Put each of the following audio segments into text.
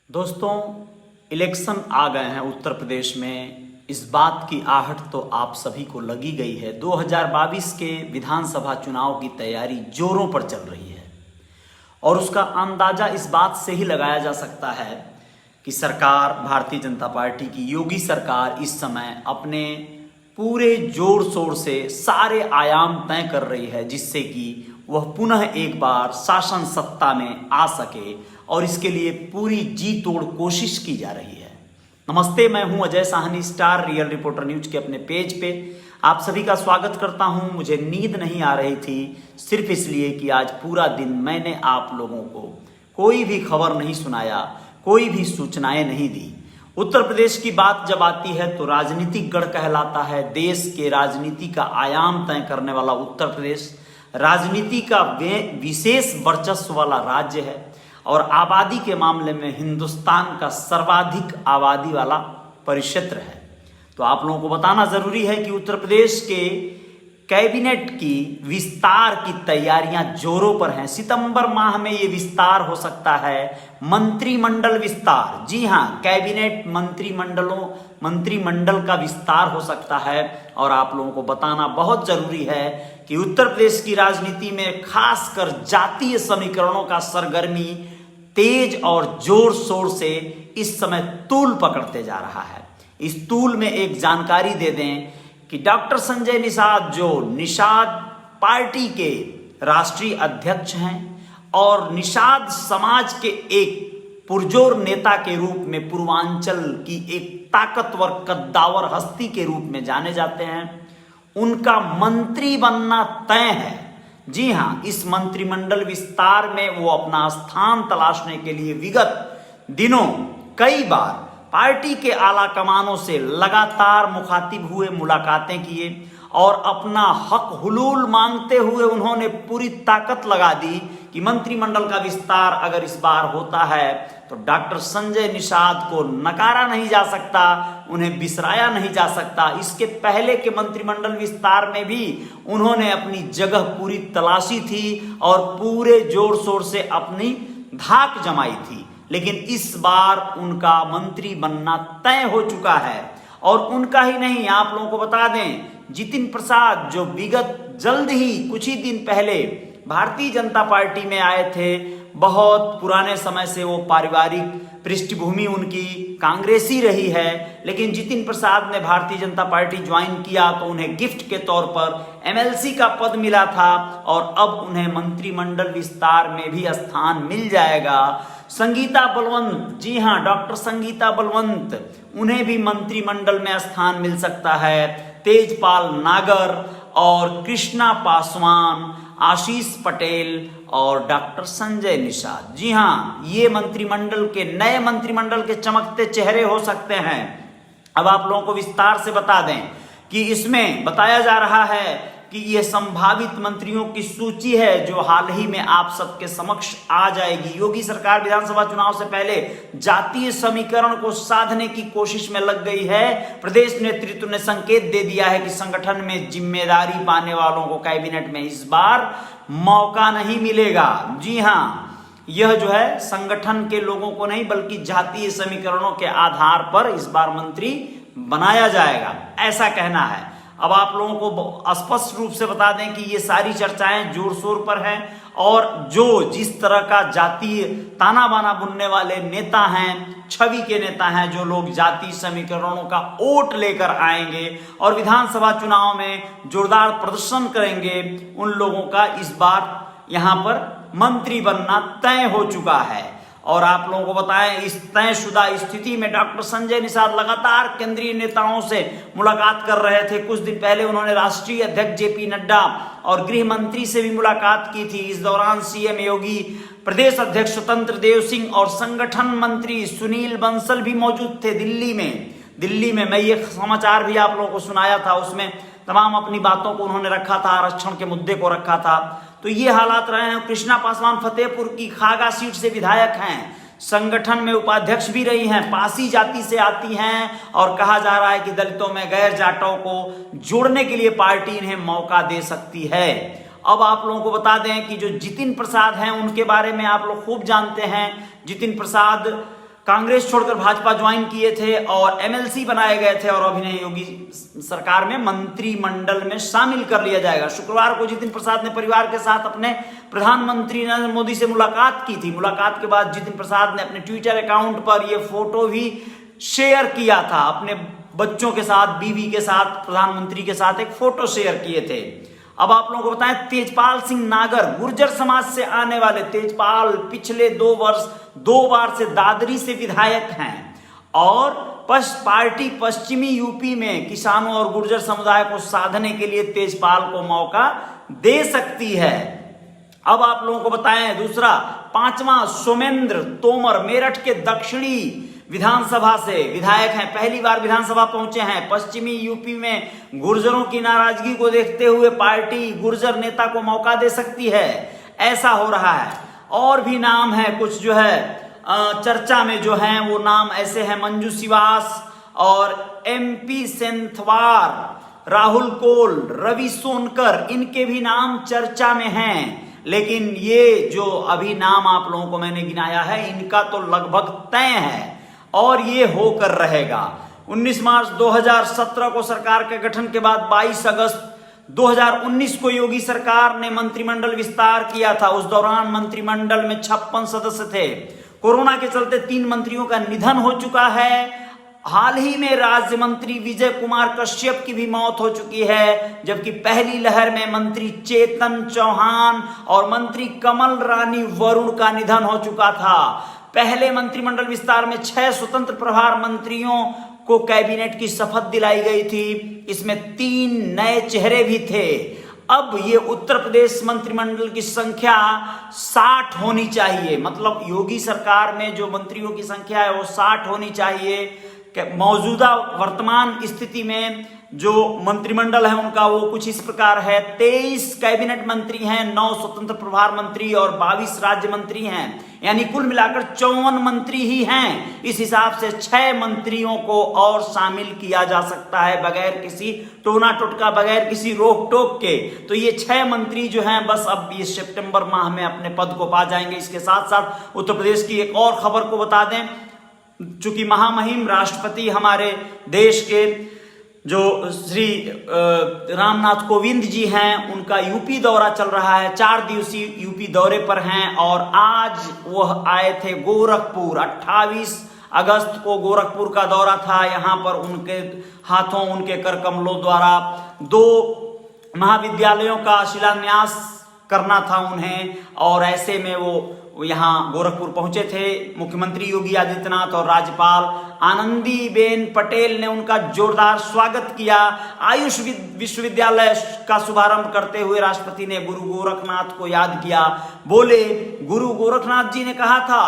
दोस्तों, इलेक्शन आ गए हैं उत्तर प्रदेश में। इस बात की आहट तो आप सभी को लगी गई है। 2022 के विधानसभा चुनाव की तैयारी जोरों पर चल रही है और उसका अंदाजा इस बात से ही लगाया जा सकता है कि सरकार, भारतीय जनता पार्टी की योगी सरकार इस समय अपने पूरे जोर शोर से सारे आयाम तय कर रही है जिससे कि वह पुनः एक बार शासन सत्ता में आ सके और इसके लिए पूरी जी तोड़ कोशिश की जा रही है। नमस्ते, मैं हूं Ajay Sahni, star real reporter news के अपने पेज पे आप सभी का स्वागत करता हूं। मुझे नींद नहीं आ रही थी सिर्फ इसलिए कि आज पूरा दिन मैंने आप लोगों को कोई भी खबर नहीं सुनाया, कोई भी सूचनाएं नहीं दी। उत्तर प्रदेश की बात जब आती है तो राजनीतिक गढ़ कहलाता है। देश के राजनीति का आयाम तय करने वाला उत्तर प्रदेश राजनीति का विशेष वर्चस्व वाला राज्य है और आबादी के मामले में हिंदुस्तान का सर्वाधिक आबादी वाला परिक्षेत्र है। तो आप लोगों को बताना जरूरी है कि उत्तर प्रदेश के कैबिनेट की विस्तार की तैयारियां जोरों पर हैं। सितंबर माह में ये विस्तार हो सकता है, मंत्रिमंडल विस्तार। जी हां, कैबिनेट मंत्रिमंडल का विस्तार हो सकता है। और आप लोगों को बताना बहुत जरूरी है कि उत्तर प्रदेश की राजनीति में खासकर जातीय समीकरणों का सरगर्मी तेज और जोर शोर से इस समय तूल पकड़ते जा रहा है। इस तूल में एक जानकारी दे दें कि डॉक्टर संजय निषाद, जो निषाद पार्टी के राष्ट्रीय अध्यक्ष हैं और निषाद समाज के एक पुरजोर नेता के रूप में पूर्वांचल की एक ताकतवर कद्दावर हस्ती के रूप में जाने जाते हैं, उनका मंत्री बनना तय है। जी हां, इस मंत्रिमंडल विस्तार में वो अपना स्थान तलाशने के लिए विगत दिनों कई बार पार्टी के आला कमानों से लगातार मुखातिब हुए, मुलाकातें किए और अपना हक हुलूल मांगते हुए उन्होंने पूरी ताकत लगा दी कि मंत्रिमंडल का विस्तार अगर इस बार होता है तो डॉक्टर संजय निषाद को नकारा नहीं जा सकता, उन्हें बिसराया नहीं जा सकता। इसके पहले के मंत्रिमंडल विस्तार में भी उन्होंने अपनी जगह पूरी तलाशी थी और पूरे जोर शोर से अपनी धाक जमाई थी, लेकिन इस बार उनका मंत्री बनना तय हो चुका है। और उनका ही नहीं, आप लोगों को बता दें, जितिन प्रसाद, जो विगत जल्द ही कुछ ही दिन पहले भारतीय जनता पार्टी में आए थे, बहुत पुराने समय से वो पारिवारिक पृष्ठभूमि उनकी कांग्रेसी रही है, लेकिन जितिन प्रसाद ने भारतीय जनता पार्टी ज्वाइन किया तो उन्हें गिफ्ट के तौर पर एमएलसी का पद मिला था और अब उन्हें मंत्रिमंडल विस्तार में भी स्थान मिल जाएगा। संगीता बलवंत, जी हां, डॉक्टर संगीता बलवंत, उन्हें भी मंत्रिमंडल में स्थान मिल सकता है। तेजपाल नागर और कृष्णा पासवान, आशीष पटेल और डॉक्टर संजय निषाद, जी हां, ये मंत्रिमंडल के नए मंत्रिमंडल के चमकते चेहरे हो सकते हैं। अब आप लोगों को विस्तार से बता दें कि इसमें बताया जा रहा है कि यह संभावित मंत्रियों की सूची है जो हाल ही में आप सबके समक्ष आ जाएगी। योगी सरकार विधानसभा चुनाव से पहले जातीय समीकरण को साधने की कोशिश में लग गई है। प्रदेश नेतृत्व ने संकेत दे दिया है कि संगठन में जिम्मेदारी पाने वालों को कैबिनेट में इस बार मौका नहीं मिलेगा। जी हां, यह जो है संगठन के लोगों को नहीं बल्कि जातीय समीकरणों के आधार पर इस बार मंत्री बनाया जाएगा, ऐसा कहना है। अब आप लोगों को स्पष्ट रूप से बता दें कि ये सारी चर्चाएं जोर शोर पर हैं और जो जिस तरह का जातीय ताना बाना बुनने वाले नेता हैं, छवि के नेता हैं, जो लोग जातीय समीकरणों का वोट लेकर आएंगे और विधानसभा चुनाव में जोरदार प्रदर्शन करेंगे, उन लोगों का इस बार यहां पर मंत्री बनना तय हो चुका है। और आप लोगों को बताएं, इस तयशुदा स्थिति में डॉक्टर संजय निषाद लगातार केंद्रीय नेताओं से मुलाकात कर रहे थे। कुछ दिन पहले उन्होंने राष्ट्रीय अध्यक्ष जेपी नड्डा और गृह मंत्री से भी मुलाकात की थी। इस दौरान सीएम योगी, प्रदेश अध्यक्ष स्वतंत्र देव सिंह और संगठन मंत्री सुनील बंसल भी मौजूद थे दिल्ली में। मैं ये समाचार भी आप लोगों को सुनाया था, उसमें तमाम अपनी बातों को उन्होंने रखा था, आरक्षण के मुद्दे को रखा था। तो ये हालात रहे हैं। कृष्णा पासवान फतेहपुर की खागा सीट से विधायक हैं, संगठन में उपाध्यक्ष भी रही हैं, पासी जाति से आती हैं और कहा जा रहा है कि दलितों में गैर जाटों को जोड़ने के लिए पार्टी इन्हें मौका दे सकती है। अब आप लोगों को बता दें कि जो जितिन प्रसाद हैं उनके बारे में आप लोग खूब जानते हैं। जितिन प्रसाद कांग्रेस छोड़कर भाजपा ज्वाइन किए थे और एमएलसी बनाए गए थे और अभी योगी सरकार में मंत्रिमंडल में शामिल कर लिया जाएगा। शुक्रवार को जितिन प्रसाद ने परिवार के साथ अपने प्रधानमंत्री नरेंद्र मोदी से मुलाकात की थी। मुलाकात के बाद जितिन प्रसाद ने अपने ट्विटर अकाउंट पर यह फोटो भी शेयर किया था। अपने बच्चों के साथ, बीवी के साथ, प्रधानमंत्री के साथ एक फोटो शेयर किए थे। अब आप लोगों को बताएं, तेजपाल सिंह नागर गुर्जर समाज से आने वाले तेजपाल पिछले 2 वर्ष 2 बार से दादरी से विधायक हैं और पार्टी पश्चिमी यूपी में किसानों और गुर्जर समुदाय को साधने के लिए तेजपाल को मौका दे सकती है। अब आप लोगों को बताएं दूसरा, 5वां सोमेंद्र तोमर मेरठ के दक्षिणी विधानसभा से विधायक हैं, पहली बार विधानसभा पहुंचे हैं। पश्चिमी यूपी में गुर्जरों की नाराजगी को देखते हुए पार्टी गुर्जर नेता को मौका दे सकती है, ऐसा हो रहा है। और भी नाम है कुछ जो है चर्चा में जो हैं, वो नाम ऐसे हैं, मंजू सिवास और MP सेंथवार, राहुल कोल, रवि सोनकर, इनके भी नाम चर्चा में हैं। लेकिन ये जो अभी नाम आप लोगों को मैंने गिनाया है, इनका तो लगभग तय है और ये होकर रहेगा। 19 मार्च 2017 को सरकार के गठन के बाद 22 अगस्त 2019 को योगी सरकार ने मंत्रिमंडल विस्तार किया था। उस दौरान मंत्रिमंडल में 56 सदस्य थे। कोरोना के चलते 3 मंत्रियों का निधन हो चुका है। हाल ही में राज्य मंत्री विजय कुमार कश्यप की भी मौत हो चुकी है, जबकि पहली लहर में मंत्री चेतन चौहान और मंत्री कमल रानी वरुण का निधन हो चुका था। पहले मंत्रिमंडल विस्तार में 6 स्वतंत्र प्रभार मंत्रियों को कैबिनेट की शपथ दिलाई गई थी। इसमें 3 नए चेहरे भी थे। अब ये उत्तर प्रदेश मंत्रिमंडल की संख्या 60 होनी चाहिए, मतलब योगी सरकार में जो मंत्रियों की संख्या है वो 60 होनी चाहिए। मौजूदा वर्तमान स्थिति में जो मंत्रिमंडल है उनका वो कुछ इस प्रकार है, 23 कैबिनेट मंत्री हैं, 9 स्वतंत्र प्रभार मंत्री और 22 राज्य मंत्री हैं, यानी कुल मिलाकर 54 मंत्री ही हैं। इस हिसाब से 6 मंत्रियों को और शामिल किया जा सकता है बगैर किसी टोना टोटका, बगैर किसी रोक टोक के। तो ये 6 मंत्री जो हैं बस अब ये सितंबर माह में अपने पद को पा जाएंगे। इसके साथ साथ उत्तर प्रदेश की एक और खबर को बता दें, चूंकि महामहिम राष्ट्रपति हमारे देश के जो श्री रामनाथ कोविंद जी हैं, उनका यूपी दौरा चल रहा है, 4 दिवसीय यूपी दौरे पर हैं और आज वह आए थे गोरखपुर। 28 अगस्त को गोरखपुर का दौरा था। यहाँ पर उनके हाथों, उनके कर कमलों द्वारा 2 महाविद्यालयों का शिलान्यास करना था उन्हें और ऐसे में वो यहाँ गोरखपुर पहुंचे थे। मुख्यमंत्री योगी आदित्यनाथ और राज्यपाल आनंदीबेन पटेल ने उनका जोरदार स्वागत किया। आयुष विश्वविद्यालय का शुभारंभ करते हुए राष्ट्रपति ने गुरु गोरखनाथ को याद किया। बोले, गुरु गोरखनाथ जी ने कहा था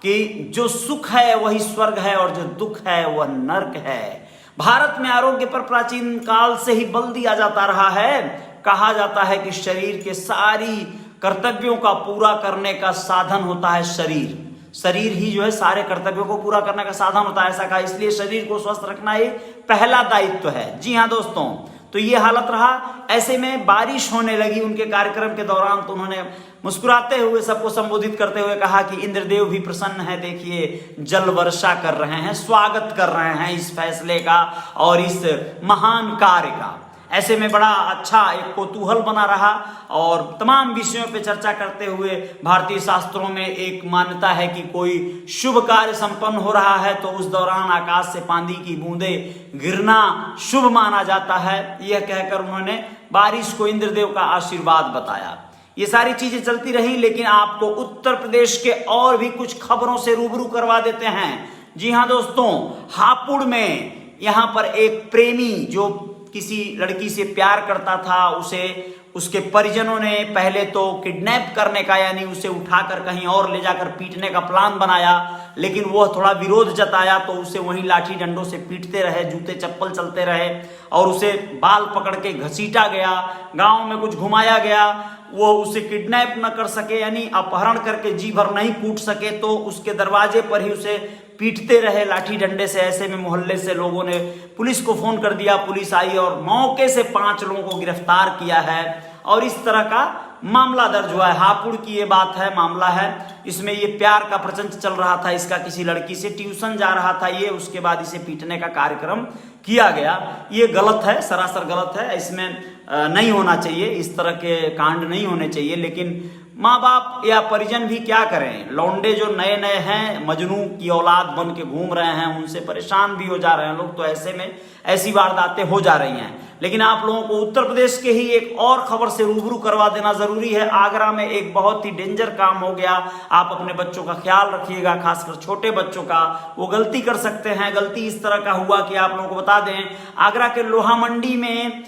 कि जो सुख है वही स्वर्ग है और जो दुख है वह नर्क है। भारत में आरोग्य पर प्राचीन काल से ही बल दिया जाता रहा है। कहा जाता है कि शरीर के सारी कर्तव्यों का पूरा करने का साधन होता है शरीर ही जो है सारे कर्तव्यों को पूरा करने का साधन होता है, ऐसा कहा। इसलिए शरीर को स्वस्थ रखना ये पहला दायित्व है। जी हाँ दोस्तों, तो ये हालत रहा। ऐसे में बारिश होने लगी उनके कार्यक्रम के दौरान, तो उन्होंने मुस्कुराते हुए सबको संबोधित करते हुए कहा कि इंद्रदेव भी प्रसन्न है, देखिए जल वर्षा कर रहे हैं, स्वागत कर रहे हैं इस फैसले का और इस महान कार्य का। ऐसे में बड़ा अच्छा एक कौतूहल बना रहा और तमाम विषयों पे चर्चा करते हुए भारतीय शास्त्रों में एक मान्यता है कि कोई शुभ कार्य संपन्न हो रहा है तो उस दौरान आकाश से पानी की बूंदें गिरना शुभ माना जाता है। यह कहकर उन्होंने बारिश को इंद्रदेव का आशीर्वाद बताया। ये सारी चीजें चलती रही, लेकिन आपको उत्तर प्रदेश के और भी कुछ खबरों से रूबरू करवा देते हैं। जी हाँ दोस्तों, हापुड़ में यहाँ पर एक प्रेमी जो किसी लड़की से प्यार करता था, उसे उसके परिजनों ने पहले तो किडनैप करने का, यानी उसे उठाकर कहीं और ले जाकर पीटने का प्लान बनाया, लेकिन वह थोड़ा विरोध जताया तो उसे वहीं लाठी डंडों से पीटते रहे, जूते चप्पल चलते रहे और उसे बाल पकड़ के घसीटा गया, गांव में कुछ घुमाया गया। वो उसे किडनैप न कर सके, यानी अपहरण करके जी भर नहीं कूट सके, तो उसके दरवाजे पर ही उसे पीटते रहे लाठी डंडे से। ऐसे में मोहल्ले से लोगों ने पुलिस को फोन कर दिया, पुलिस आई और मौके से 5 लोगों को गिरफ्तार किया है और इस तरह का मामला दर्ज हुआ है। हापुड़ की ये बात है, मामला है। इसमें ये प्यार का प्रपंच चल रहा था, इसका किसी लड़की से ट्यूशन जा रहा था ये, उसके बाद इसे पीटने का कार्यक्रम किया गया। ये गलत है, सरासर गलत है, इसमें नहीं होना चाहिए, इस तरह के कांड नहीं होने चाहिए। लेकिन माँ बाप या परिजन भी क्या करें, लौंडे जो नए नए हैं मजनू की औलाद बन के घूम रहे हैं, उनसे परेशान भी हो जा रहे हैं लोग, तो ऐसे में ऐसी वारदातें हो जा रही हैं। लेकिन आप लोगों को उत्तर प्रदेश के ही एक और खबर से रूबरू करवा देना जरूरी है। आगरा में एक बहुत ही डेंजर काम हो गया। आप अपने बच्चों का ख्याल रखिएगा, खासकर छोटे बच्चों का, वो गलती कर सकते हैं। गलती इस तरह का हुआ कि आप लोगों को बता दें, आगरा के लोहा मंडी में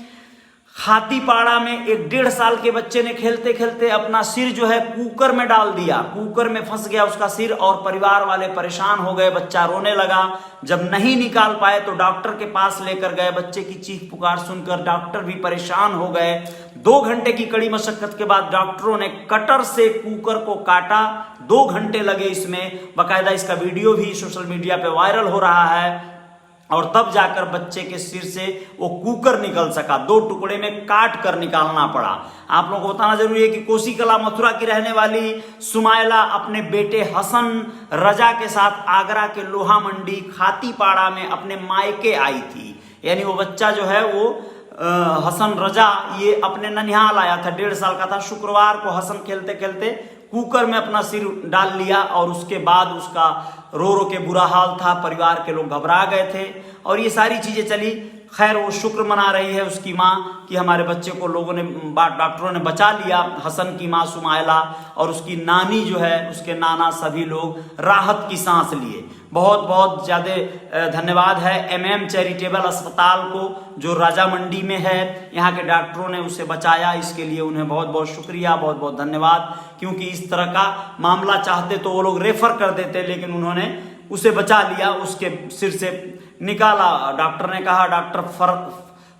हाथीपाड़ा में एक 1.5 साल के बच्चे ने खेलते खेलते अपना सिर जो है कुकर में डाल दिया, कुकर में फंस गया उसका सिर, और परिवार वाले परेशान हो गए, बच्चा रोने लगा। जब नहीं निकाल पाए तो डॉक्टर के पास लेकर गए, बच्चे की चीख पुकार सुनकर डॉक्टर भी परेशान हो गए। 2 घंटे की कड़ी मशक्कत के बाद डॉक्टरों ने कटर से कुकर को काटा, 2 घंटे लगे इसमें, बाकायदा इसका वीडियो भी सोशल मीडिया पे वायरल हो रहा है। और तब जाकर बच्चे के सिर से वो कुकर निकल सका, 2 टुकड़े में काट कर निकालना पड़ा। आप लोगों को बताना जरूरी है कि कोसीकला मथुरा की रहने वाली सुमाइला अपने बेटे हसन रजा के साथ आगरा के लोहा मंडी खातीपाड़ा में अपने मायके आई थी। यानी वो बच्चा जो है वो हसन रजा ये अपने ननिहाल आया था, 1.5 साल का था। शुक्रवार को हसन खेलते खेलते कुकर में अपना सिर डाल लिया और उसके बाद उसका रो रो के बुरा हाल था, परिवार के लोग घबरा गए थे और ये सारी चीजें चली। खैर वो शुक्र मना रही है उसकी माँ कि हमारे बच्चे को लोगों ने, डॉक्टरों ने बचा लिया। हसन की माँ सुमाइला और उसकी नानी जो है, उसके नाना, सभी लोग राहत की सांस लिए। बहुत बहुत ज़्यादा धन्यवाद है MM चैरिटेबल अस्पताल को जो राजा मंडी में है, यहाँ के डॉक्टरों ने उसे बचाया, इसके लिए उन्हें बहुत बहुत शुक्रिया, बहुत बहुत धन्यवाद। क्योंकि इस तरह का मामला चाहते तो वो लोग रेफर कर देते, लेकिन उन्होंने उसे बचा लिया, उसके सिर से निकाला। डॉक्टर ने कहा, डॉक्टर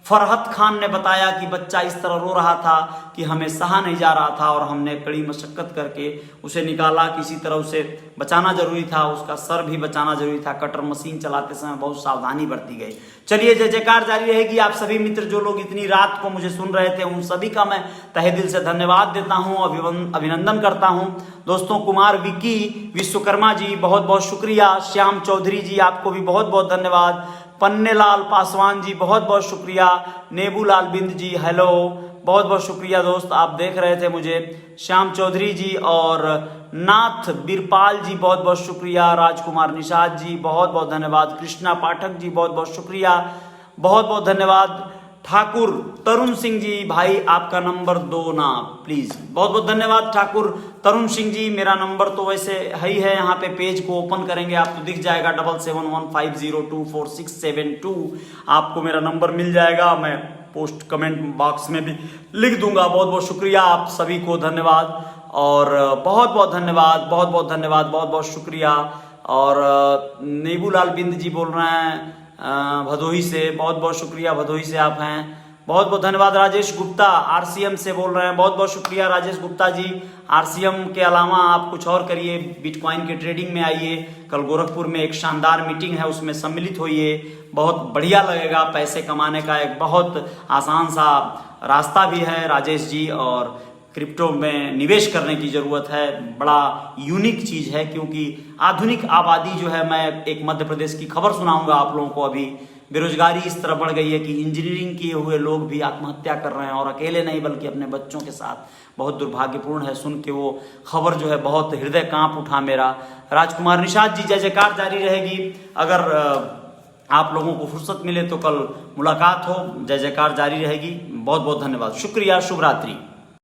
फरहत खान ने बताया कि बच्चा इस तरह रो रहा था कि हमें सहा नहीं जा रहा था और हमने कड़ी मशक्कत करके उसे निकाला। किसी तरह उसे बचाना जरूरी था, उसका सर भी बचाना जरूरी था। कटर मशीन चलाते समय बहुत सावधानी बरती गई। चलिए, जय जयकार जारी रहेगी। आप सभी मित्र जो लोग इतनी रात को मुझे सुन रहे थे, उन सभी का मैं तहे दिल से धन्यवाद देता हूँ, अभिनंदन करता हूँ। दोस्तों, कुमार विकी विश्वकर्मा जी बहुत बहुत शुक्रिया। श्याम चौधरी जी आपको भी बहुत बहुत धन्यवाद। पन्नेलाल पासवान जी बहुत बहुत शुक्रिया। नेबूलाल बिंद जी हेलो, बहुत बहुत शुक्रिया दोस्त, आप देख रहे थे मुझे। श्याम चौधरी जी और नाथ बिरपाल जी बहुत बहुत शुक्रिया। राजकुमार निषाद जी बहुत बहुत धन्यवाद। कृष्णा पाठक जी बहुत बहुत शुक्रिया, बहुत बहुत धन्यवाद। ठाकुर तरुण सिंह जी, भाई आपका नंबर दो ना प्लीज, बहुत बहुत धन्यवाद ठाकुर तरुण सिंह जी। मेरा नंबर तो वैसे है ही है, यहाँ पे पेज को ओपन करेंगे आपको दिख जाएगा 7715024672। आपको मेरा नंबर मिल जाएगा, मैं पोस्ट कमेंट बॉक्स में भी लिख दूंगा। बहुत बहुत शुक्रिया आप सभी को, धन्यवाद और बहुत बहुत धन्यवाद, बहुत बहुत धन्यवाद, बहुत बहुत शुक्रिया। और नेबूलाल बिंद जी बोल रहे हैं भदोही से, बहुत बहुत शुक्रिया, भदोही से आप हैं, बहुत बहुत धन्यवाद। राजेश गुप्ता RCM से बोल रहे हैं, बहुत बहुत शुक्रिया राजेश गुप्ता जी। RCM के अलावा आप कुछ और करिए, बिटकॉइन के ट्रेडिंग में आइए। कल गोरखपुर में एक शानदार मीटिंग है, उसमें सम्मिलित होइए, बहुत बढ़िया लगेगा। पैसे कमाने का एक बहुत आसान सा रास्ता भी है राजेश जी, और क्रिप्टो में निवेश करने की ज़रूरत है, बड़ा यूनिक चीज़ है। क्योंकि आधुनिक आबादी जो है, मैं एक मध्य प्रदेश की खबर सुनाऊंगा आप लोगों को। अभी बेरोजगारी इस तरह बढ़ गई है कि इंजीनियरिंग किए हुए लोग भी आत्महत्या कर रहे हैं, और अकेले नहीं बल्कि अपने बच्चों के साथ। बहुत दुर्भाग्यपूर्ण है, सुन के वो खबर जो है बहुत हृदय कांप उठा मेरा। राजकुमार निषाद जी, जय जयकार जारी रहेगी। अगर आप लोगों को फुर्सत मिले तो कल मुलाकात हो, जय जयकार जारी रहेगी। बहुत बहुत धन्यवाद, शुक्रिया, शुभ रात्रि।